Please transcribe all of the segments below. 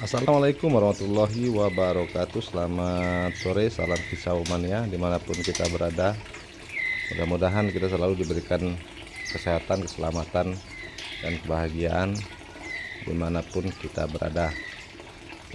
Assalamualaikum warahmatullahi wabarakatuh. Selamat sore, salam kicau mania dimanapun kita berada. Mudah-mudahan kita selalu diberikan kesehatan, keselamatan, dan kebahagiaan dimanapun kita berada.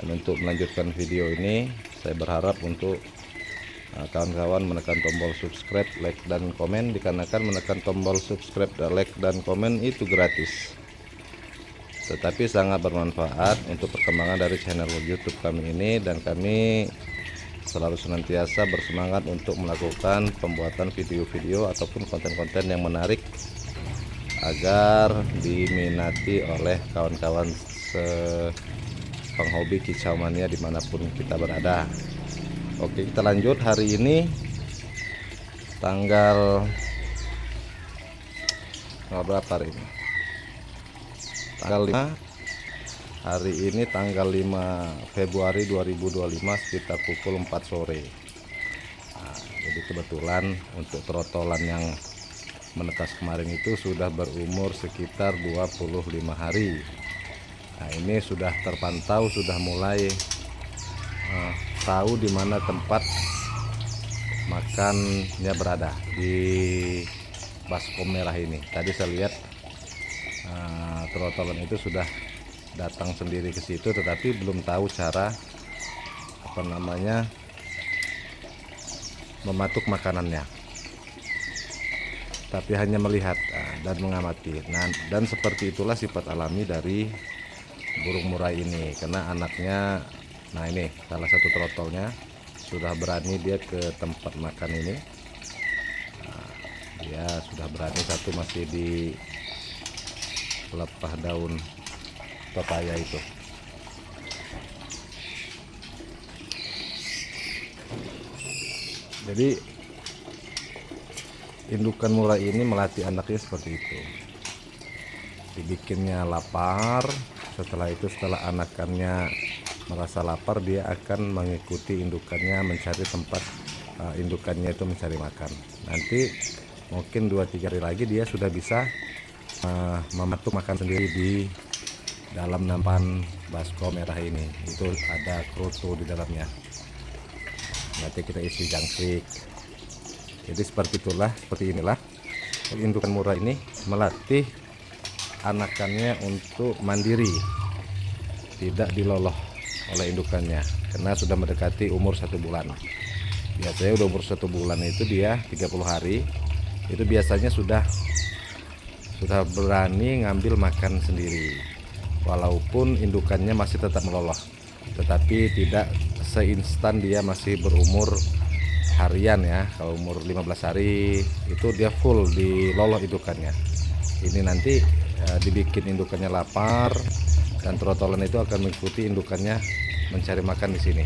Dan untuk melanjutkan video ini, saya berharap untuk kawan-kawan menekan tombol subscribe, like, dan komen, dikarenakan menekan tombol subscribe, like, dan komen itu gratis, tetapi sangat bermanfaat untuk perkembangan dari channel YouTube kami ini, dan kami selalu senantiasa bersemangat untuk melakukan pembuatan video-video ataupun konten-konten yang menarik agar diminati oleh kawan-kawan penghobi kicau mania dimanapun kita berada. Oke, kita lanjut. Hari ini tanggal berapa hari ini? Tanggal 5. Hari ini tanggal 5 Februari 2025 sekitar pukul 4 sore. Jadi kebetulan untuk trotolan yang menetas kemarin itu sudah berumur sekitar 25 hari. Nah, ini sudah terpantau, sudah mulai tahu di mana tempat makannya berada di baskom merah ini. Tadi saya lihat trotolan itu sudah datang sendiri ke situ, tetapi belum tahu cara mematuk makanannya, tapi hanya melihat dan mengamati. Nah, dan seperti itulah sifat alami dari burung murai ini, karena anaknya, nah ini salah satu trotolnya sudah berani dia ke tempat makan ini. Dia sudah berani, satu masih di pelepah daun pepaya itu. Jadi indukan murai ini melatih anaknya seperti itu, dibikinnya lapar. Setelah anakannya merasa lapar, dia akan mengikuti indukannya mencari tempat indukannya itu mencari makan. Nanti mungkin 2-3 hari lagi dia sudah bisa mematuk makan sendiri di dalam nampan baskom merah ini. Itu ada kroto di dalamnya, nanti kita isi jangkrik. Jadi seperti inilah indukan murai ini melatih anakannya untuk mandiri, tidak diloloh oleh indukannya, karena sudah mendekati umur 1 bulan. Biasanya udah umur 1 bulan itu dia 30 hari itu biasanya sudah berani ngambil makan sendiri, walaupun indukannya masih tetap meloloh, tetapi tidak seinstan dia masih berumur harian ya. Kalau umur 15 hari itu dia full diloloh indukannya. Ini nanti dibikin indukannya lapar, dan trotolan itu akan mengikuti indukannya mencari makan di sini.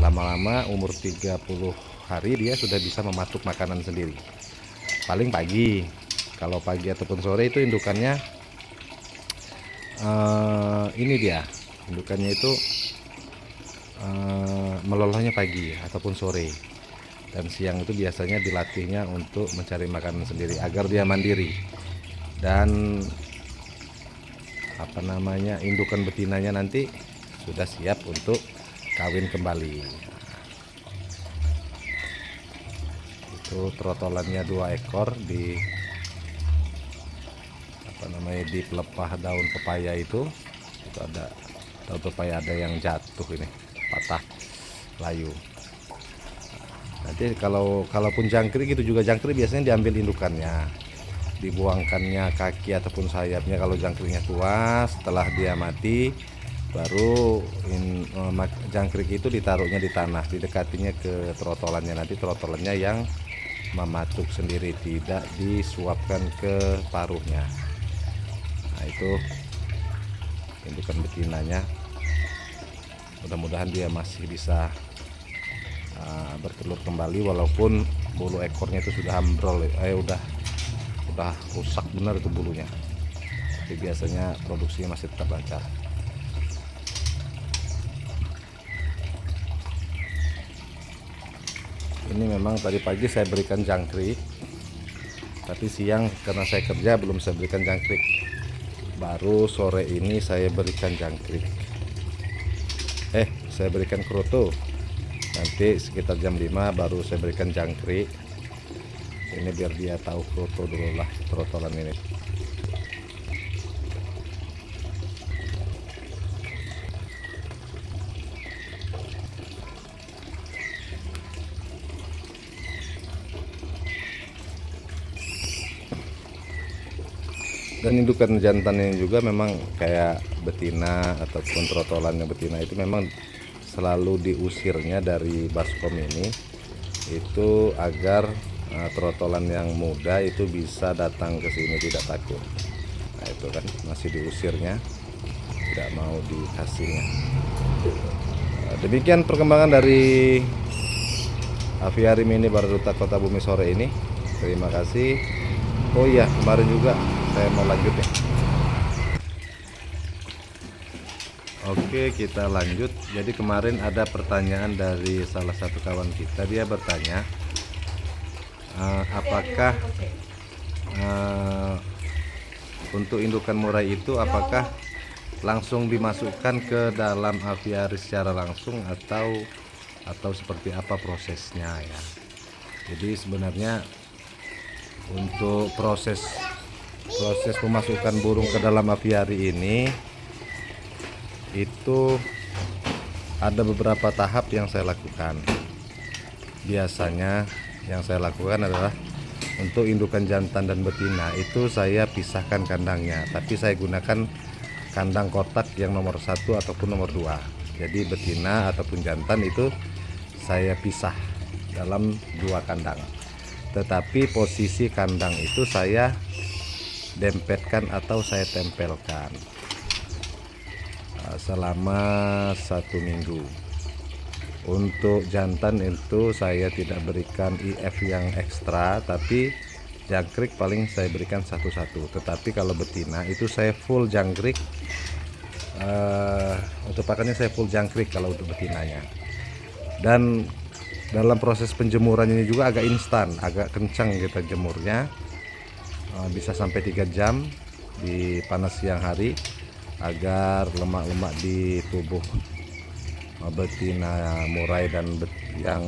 Lama-lama umur 30 hari dia sudah bisa mematuk makanan sendiri. Paling pagi, kalau pagi ataupun sore itu indukannya ini dia indukannya itu melolohnya pagi ataupun sore, dan siang itu biasanya dilatihnya untuk mencari makanan sendiri agar dia mandiri. Dan indukan betinanya nanti sudah siap untuk kawin kembali. Itu trotolannya 2 ekor di di pelepah daun pepaya itu ada daun pepaya, ada yang jatuh ini, patah layu. Nanti kalaupun jangkrik itu juga, jangkrik biasanya diambil indukannya, dibuangkannya kaki ataupun sayapnya. Kalau jangkriknya tua, setelah dia mati baru jangkrik itu ditaruhnya di tanah, didekatinya ke trotolannya. Nanti trotolannya yang mematuk sendiri, tidak disuapkan ke paruhnya. Nah, itu indukan betinanya. Mudah-mudahan dia masih bisa bertelur kembali, walaupun bulu ekornya itu sudah ambrol, udah rusak benar itu bulunya, tapi biasanya produksinya masih tetap lancar. Ini memang tadi pagi saya berikan jangkrik, tapi siang karena saya kerja belum saya berikan jangkrik. Baru sore ini saya berikan jangkrik. saya berikan kroto. Nanti sekitar jam 5 baru saya berikan jangkrik. Ini biar dia tahu kroto dulu lah, trotolan ini. Dan indukan jantannya juga memang kayak betina ataupun trotolannya betina itu memang selalu diusirnya dari baskom ini itu agar trotolan yang muda itu bisa datang ke sini tidak takut. Nah itu kan masih diusirnya, tidak mau dikasihnya. Demikian perkembangan dari aviari mini Baraduta Kota Bumi sore ini. Terima kasih. Oh iya, kemarin juga saya mau lanjut ya. Oke, kita lanjut. Jadi kemarin ada pertanyaan dari salah satu kawan kita. Dia bertanya, apakah untuk indukan murai itu apakah langsung dimasukkan ke dalam aviari secara langsung atau seperti apa prosesnya ya. Jadi sebenarnya untuk proses pemasukan burung ke dalam aviari ini itu ada beberapa tahap yang saya lakukan. Biasanya yang saya lakukan adalah untuk indukan jantan dan betina itu saya pisahkan kandangnya, tapi saya gunakan kandang kotak yang nomor 1 ataupun nomor 2. Jadi betina ataupun jantan itu saya pisah dalam 2 kandang, tetapi posisi kandang itu saya dempetkan atau saya tempelkan selama 1 minggu. Untuk jantan itu saya tidak berikan IF yang ekstra, tapi jangkrik paling saya berikan satu-satu. Tetapi kalau betina itu saya full jangkrik. Untuk pakannya saya full jangkrik kalau untuk betinanya. Dan dalam proses penjemuran ini juga agak instan, agak kencang kita jemurnya, bisa sampai 3 jam di panas siang hari agar lemak-lemak di tubuh betina murai dan yang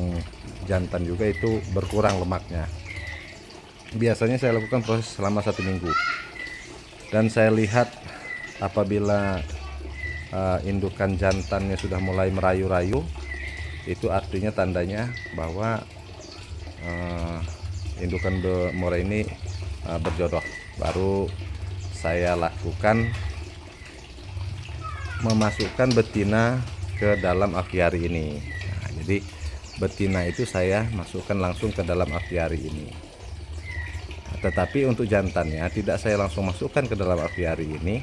jantan juga itu berkurang lemaknya. Biasanya saya lakukan proses selama 1 minggu, dan saya lihat apabila indukan jantannya sudah mulai merayu-rayu, itu artinya tandanya bahwa indukan murai ini berjodoh. Baru saya lakukan memasukkan betina ke dalam aviari ini. Nah, jadi betina itu saya masukkan langsung ke dalam aviari ini. Tetapi untuk jantannya tidak saya langsung masukkan ke dalam aviari ini,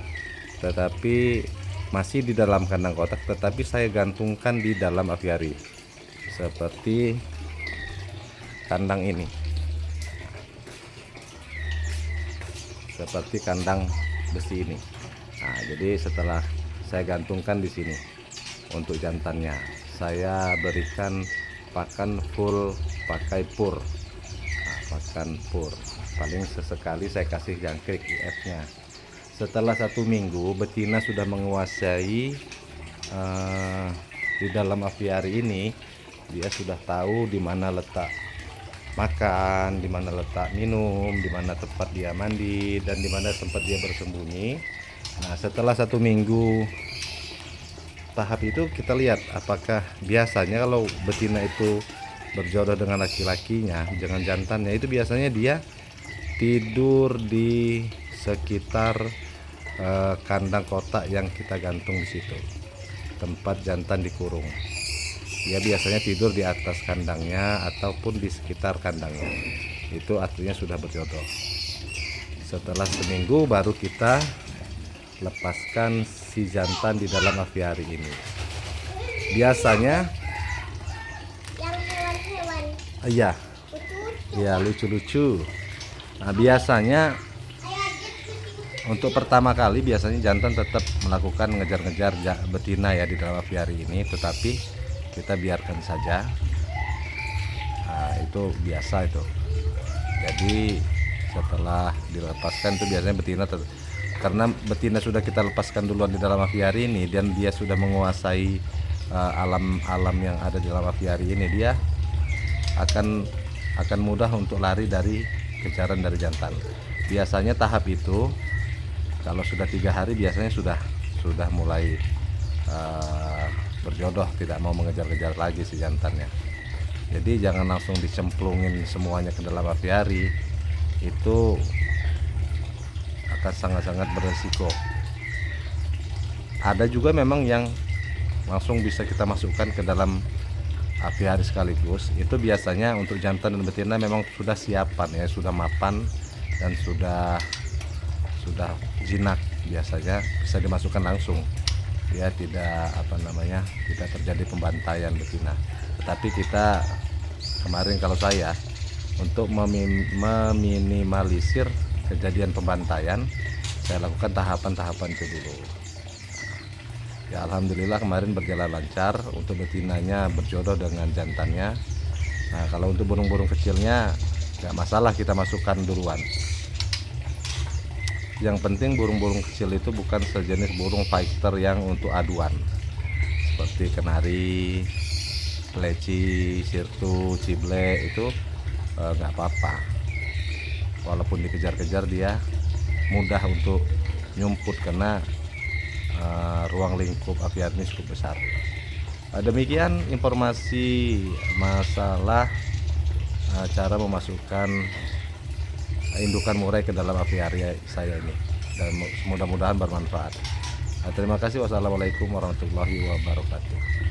tetapi masih di dalam kandang kotak, tetapi saya gantungkan di dalam aviari seperti kandang ini, seperti kandang besi ini. Nah, jadi setelah saya gantungkan di sini, untuk jantannya saya berikan pakan full pakai pur. Nah, pakan pur paling sesekali saya kasih jangkrik IF-nya. Setelah 1 minggu betina sudah menguasai di dalam aviari ini, dia sudah tahu di mana letak makan, di mana letak minum, di mana tempat dia mandi, dan di mana tempat dia bersembunyi. Nah, setelah 1 minggu tahap itu kita lihat apakah biasanya kalau betina itu berjodoh dengan laki-lakinya, dengan jantannya, itu biasanya dia tidur di sekitar kandang kotak yang kita gantung di situ, tempat jantan dikurung. Dia biasanya tidur di atas kandangnya ataupun di sekitar kandangnya. Itu artinya sudah berjodoh. Setelah 1 minggu baru kita lepaskan si jantan di dalam aviari ini. Biasanya yang hewan-hewan. Iya. Ya, lucu-lucu. Nah, biasanya untuk pertama kali biasanya jantan tetap melakukan ngejar-ngejar betina ya di dalam aviari ini, tetapi kita biarkan saja. Nah, itu biasa itu. Jadi setelah dilepaskan itu biasanya betina karena betina sudah kita lepaskan duluan di dalam aviari ini dan dia sudah menguasai alam yang ada di dalam aviari ini, dia akan mudah untuk lari dari kejaran dari jantan. Biasanya tahap itu kalau sudah 3 hari biasanya sudah mulai berjodoh, tidak mau mengejar-kejar lagi si jantannya. Jadi jangan langsung dicemplungin semuanya ke dalam aviari, itu akan sangat-sangat beresiko. Ada juga memang yang langsung bisa kita masukkan ke dalam aviari sekaligus. Itu biasanya untuk jantan dan betina memang sudah siapan ya, sudah mapan dan sudah jinak, biasanya bisa dimasukkan langsung. Ya tidak tidak terjadi pembantaian betina. Tetapi kita kemarin, kalau saya untuk meminimalisir kejadian pembantaian, saya lakukan tahapan-tahapan itu dulu. Ya alhamdulillah kemarin berjalan lancar, untuk betinanya berjodoh dengan jantannya. Nah kalau untuk burung-burung kecilnya nggak masalah kita masukkan duluan. Yang penting burung-burung kecil itu bukan sejenis burung fighter yang untuk aduan, seperti kenari, leci, sirtu, cible, itu nggak apa-apa. Walaupun dikejar-kejar dia mudah untuk nyumput karena ruang lingkup aviarnya cukup besar. Demikian informasi masalah cara memasukkan indukan murai ke dalam aviari saya ini, dan mudah-mudahan bermanfaat. Terima kasih. Wassalamualaikum warahmatullahi wabarakatuh.